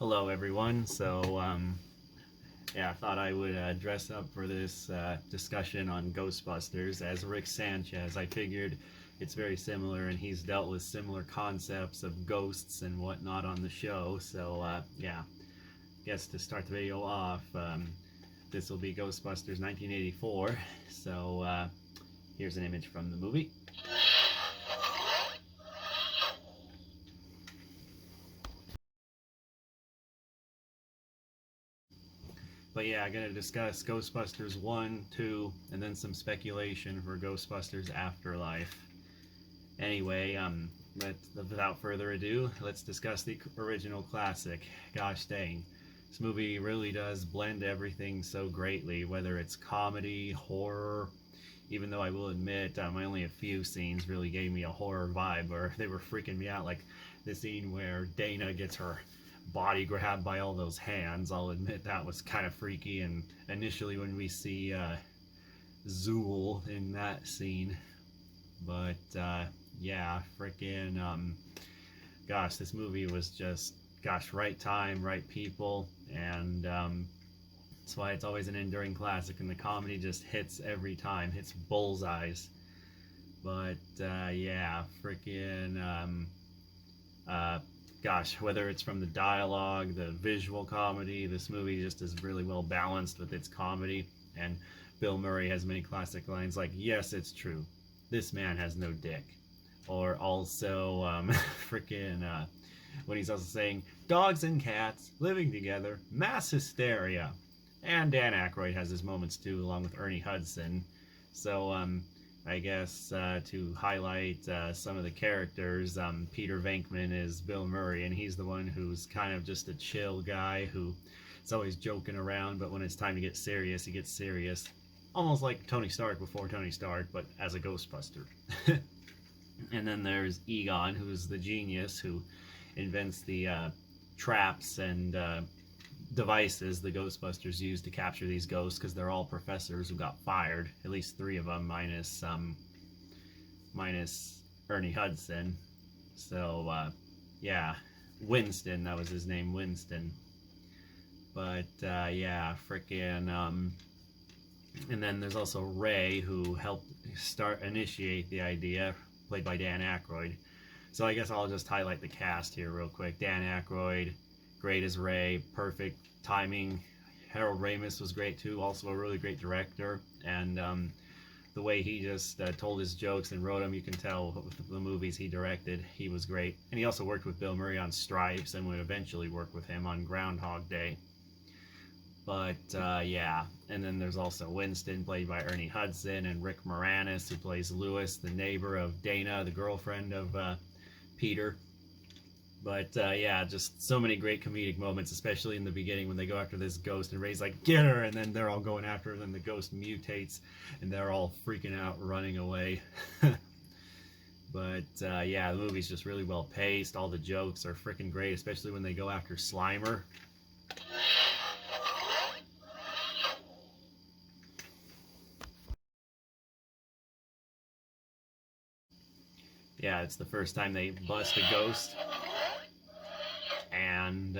Hello everyone. Yeah, I thought I would dress up for this discussion on Ghostbusters as Rick Sanchez. I figured it's very similar, and he's dealt with similar concepts of ghosts and whatnot on the show. Yeah, I guess to start the video off, this will be Ghostbusters 1984. Here's an image from the movie. But yeah, I'm going to discuss Ghostbusters 1, 2, and then some speculation for Ghostbusters Afterlife. Anyway, without further ado, let's discuss the original classic. Gosh dang, this movie really does blend everything so greatly, whether it's comedy, horror, even though I will admit only a few scenes really gave me a horror vibe, or they were freaking me out, like the scene where Dana gets her body grabbed by all those hands. I'll admit that was kind of freaky, and initially when we see Zool in that scene. But yeah, freaking gosh, this movie was just, gosh, right time, right people, and that's why it's always an enduring classic, and the comedy just hits every time, hits bullseyes. But yeah, freaking gosh, whether it's from the dialogue, the visual comedy, this movie just is really well balanced with its comedy. And Bill Murray has many classic lines like, "Yes, it's true, this man has no dick." Or also, freaking, when he's also saying, "Dogs and cats living together, mass hysteria." And Dan Aykroyd has his moments too, along with Ernie Hudson. I guess to highlight some of the characters, Peter Venkman is Bill Murray, and he's the one who's kind of just a chill guy who is always joking around, but when it's time to get serious, he gets serious. Almost like Tony Stark before Tony Stark, but as a Ghostbuster. And then there's Egon, who's the genius who invents the traps and devices the Ghostbusters use to capture these ghosts, because they're all professors who got fired, at least 3 of them, minus Ernie Hudson. Yeah, Winston, that was his name, Winston. But yeah, freaking and then there's also Ray, who helped initiate the idea, played by Dan Aykroyd. So I guess I'll just highlight the cast here real quick. Dan Aykroyd, great as Ray, perfect timing. Harold Ramis was great too, also a really great director, and the way he just told his jokes and wrote them, you can tell with the movies he directed, he was great. And he also worked with Bill Murray on Stripes, and would eventually work with him on Groundhog Day. But yeah, and then there's also Winston, played by Ernie Hudson, and Rick Moranis, who plays Lewis, the neighbor of Dana, the girlfriend of Peter. But yeah, just so many great comedic moments, especially in the beginning when they go after this ghost and Ray's like, "Get her!" and then they're all going after her, and then the ghost mutates and they're all freaking out, running away. But yeah, the movie's just really well paced. All the jokes are freaking great, especially when they go after Slimer. Yeah, it's the first time they bust a ghost. And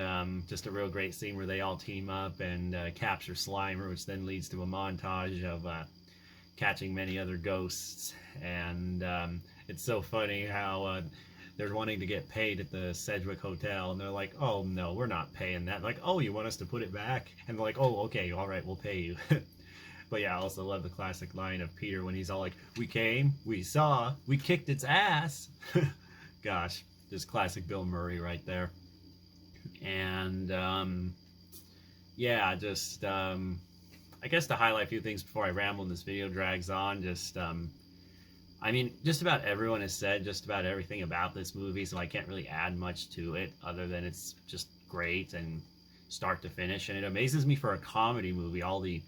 just a real great scene where they all team up and capture Slimer, which then leads to a montage of catching many other ghosts. And it's so funny how they're wanting to get paid at the Sedgwick Hotel, and they're like, "Oh no, we're not paying that." Like, "Oh, you want us to put it back?" And they're like, "Oh, okay, all right, we'll pay you." But yeah, I also love the classic line of Peter when he's all like, "We came, we saw, we kicked its ass." Gosh, just classic Bill Murray right there. And yeah, just I guess to highlight a few things before I ramble and this video drags on, just I mean, just about everyone has said just about everything about this movie, so I can't really add much to it other than it's just great and start to finish. And it amazes me for a comedy movie, all the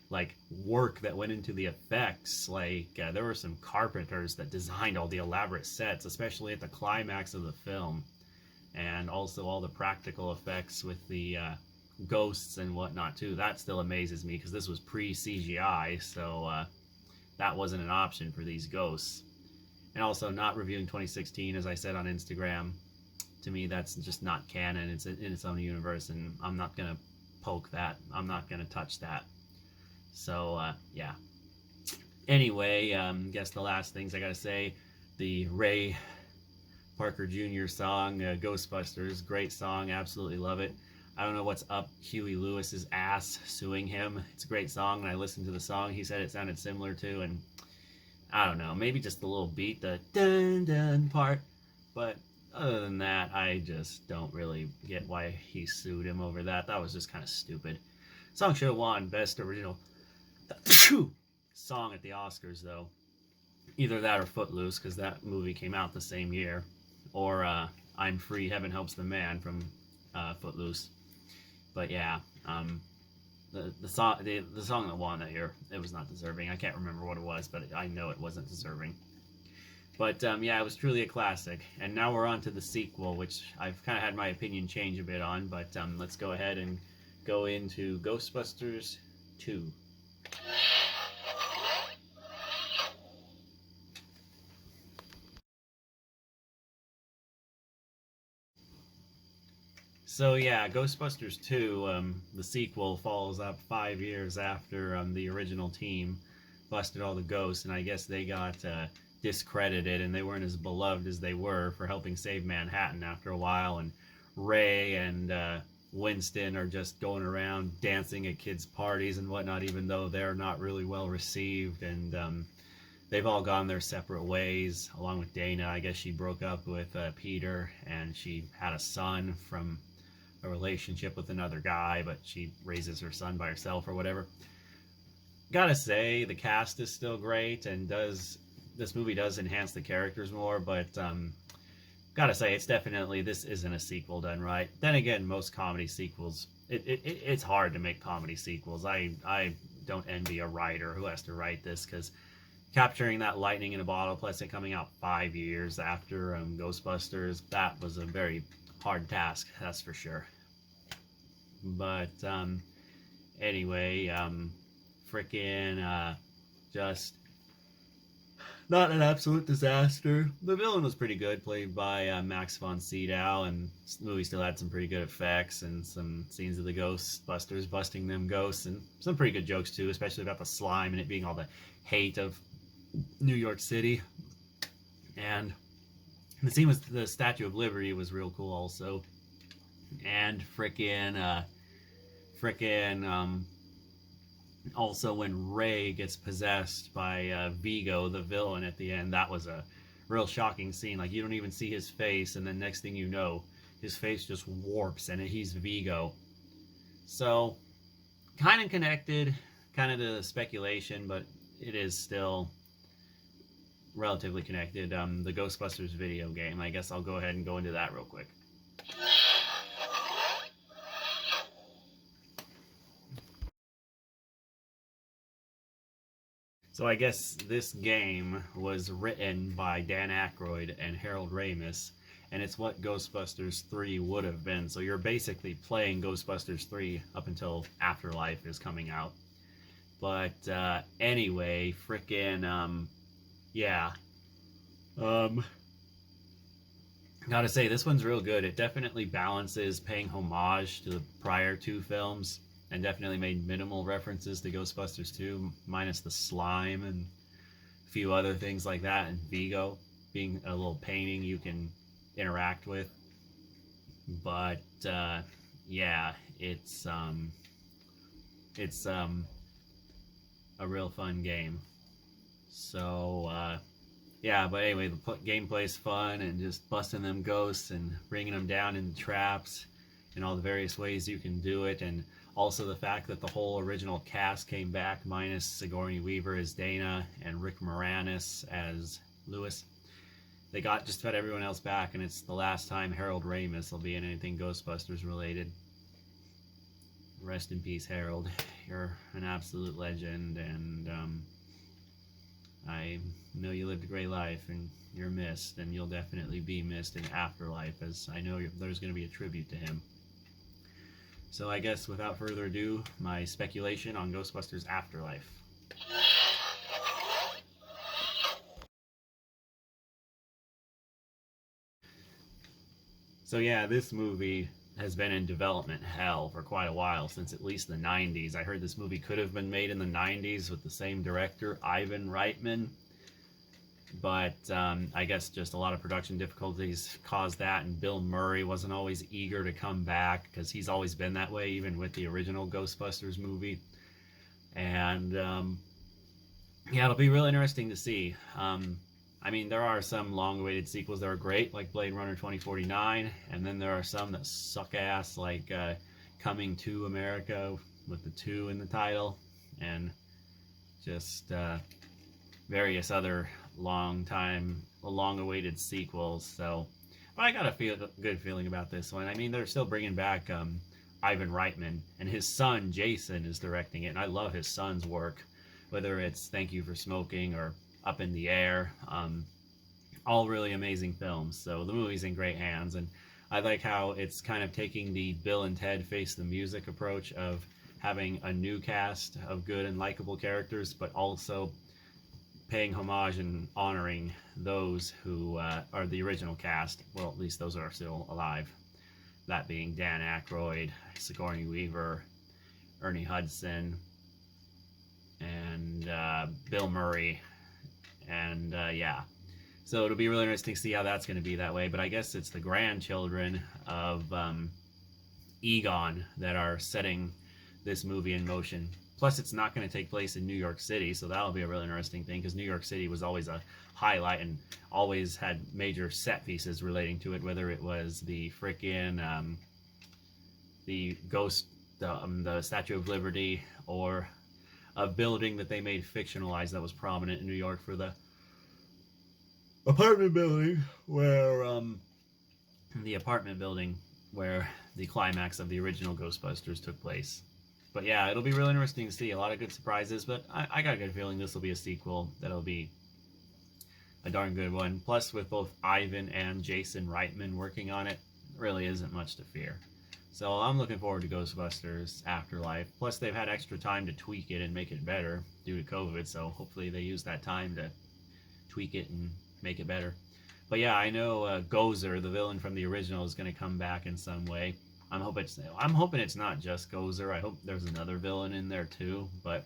like work that went into the effects. Like there were some carpenters that designed all the elaborate sets, especially at the climax of the film, and also all the practical effects with the ghosts and whatnot too. That still amazes me, because this was pre-CGI, so that wasn't an option for these ghosts. And also, not reviewing 2016, as I said on Instagram, To me, that's just not canon. It's in its own universe, and I'm not gonna poke that. I'm not gonna touch that. So yeah. Anyway, guess the last things I gotta say, the Ray Parker Jr. song, Ghostbusters, great song, absolutely love it. I don't know what's up Huey Lewis's ass suing him. It's a great song, and I listened to the song. He said it sounded similar to, and I don't know, maybe just the little beat, the dun dun part. But other than that, I just don't really get why he sued him over that. That was just kind of stupid. Song should have won Best Original Song at the Oscars, though. Either that or Footloose, because that movie came out the same year. Or I'm Free, Heaven Helps the Man from Footloose. But yeah, the song that won that year, it was not deserving. I can't remember what it was, but I know it wasn't deserving. But yeah, it was truly a classic. And now we're on to the sequel, which I've kind of had my opinion change a bit on. But let's go ahead and go into Ghostbusters 2. So yeah, Ghostbusters 2, the sequel, follows up 5 years after the original team busted all the ghosts, and I guess they got discredited, and they weren't as beloved as they were for helping save Manhattan after a while, and Ray and Winston are just going around dancing at kids' parties and whatnot, even though they're not really well received, and they've all gone their separate ways, along with Dana. I guess she broke up with Peter, and she had a son from a relationship with another guy, but she raises her son by herself or whatever. Gotta say, the cast is still great, and this movie does enhance the characters more, but gotta say, this isn't a sequel done right. Then again, most comedy sequels, it's hard to make comedy sequels. I don't envy a writer who has to write this, because capturing that lightning in a bottle, plus it coming out 5 years after Ghostbusters, that was a very hard task, that's for sure. But anyway, just not an absolute disaster. The villain was pretty good, played by Max von Sydow, and the movie still had some pretty good effects and some scenes of the Ghostbusters busting them ghosts, and some pretty good jokes too, especially about the slime and it being all the hate of New York City. And the scene with the Statue of Liberty was real cool also. And also when Ray gets possessed by Vigo, the villain, at the end, that was a real shocking scene. Like, you don't even see his face, and then next thing you know, his face just warps and he's Vigo. So, kind of connected, kind of to speculation, but it is still relatively connected. The Ghostbusters video game, I guess I'll go ahead and go into that real quick. So I guess this game was written by Dan Aykroyd and Harold Ramis, and it's what Ghostbusters 3 would have been. So you're basically playing Ghostbusters 3 up until Afterlife is coming out. But anyway, yeah. Gotta say, this one's real good. It definitely balances paying homage to the prior two films, and definitely made minimal references to Ghostbusters 2, minus the slime and a few other things like that, and Vigo being a little painting you can interact with. But yeah, it's a real fun game. So yeah, but anyway, the gameplay's fun, and just busting them ghosts and bringing them down in traps in all the various ways you can do it. And also the fact that the whole original cast came back, minus Sigourney Weaver as Dana and Rick Moranis as Lewis. They got just about everyone else back, and it's the last time Harold Ramis will be in anything Ghostbusters related. Rest in peace, Harold. You're an absolute legend, and I know you lived a great life, and you're missed, and you'll definitely be missed in Afterlife, as I know there's going to be a tribute to him. So I guess without further ado, my speculation on Ghostbusters Afterlife. So yeah, this movie has been in development hell for quite a while, since at least the 90s. I heard this movie could have been made in the 90s with the same director, Ivan Reitman. But I guess just a lot of production difficulties caused that, and Bill Murray wasn't always eager to come back, because he's always been that way, even with the original Ghostbusters movie. And yeah, it'll be really interesting to see. I mean, there are some long-awaited sequels that are great, like Blade Runner 2049, and then there are some that suck ass, like Coming to America with the 2 in the title, and just various other long-awaited sequels. So, but I got a good feeling about this one. I mean, they're still bringing back Ivan Reitman, and his son Jason is directing it, and I love his son's work, whether it's Thank You for Smoking or Up in the Air. All really amazing films. So the movie's in great hands, and I like how it's kind of taking the Bill and Ted Face the Music approach of having a new cast of good and likable characters, but also paying homage and honoring those who are the original cast. Well, at least those are still alive. That being Dan Aykroyd, Sigourney Weaver, Ernie Hudson, and Bill Murray. And yeah, so it'll be really interesting to see how that's going to be that way. But I guess it's the grandchildren of Egon that are setting this movie in motion. Plus, it's not going to take place in New York City, so that'll be a really interesting thing, because New York City was always a highlight and always had major set pieces relating to it, whether it was the frickin' the Statue of Liberty, or a building that they made fictionalized that was prominent in New York for the apartment building where the climax of the original Ghostbusters took place. But yeah, it'll be really interesting to see. A lot of good surprises, but I got a good feeling this will be a sequel that'll be a darn good one. Plus, with both Ivan and Jason Reitman working on it, really isn't much to fear. So I'm looking forward to Ghostbusters Afterlife. Plus, they've had extra time to tweak it and make it better due to COVID, so hopefully they use that time to tweak it and make it better. But yeah, I know Gozer, the villain from the original, is going to come back in some way. I'm hoping it's not just Gozer. I hope there's another villain in there too, but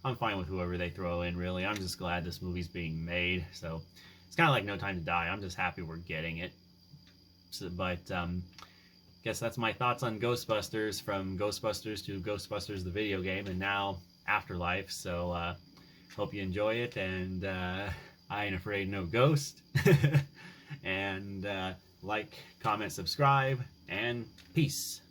I'm fine with whoever they throw in, really. I'm just glad this movie's being made, so it's kind of like No Time to Die. I'm just happy we're getting it. So, but guess that's my thoughts on Ghostbusters, from Ghostbusters to Ghostbusters the video game, and now Afterlife. So hope you enjoy it, and I ain't afraid no ghost. And like, comment, subscribe, and peace.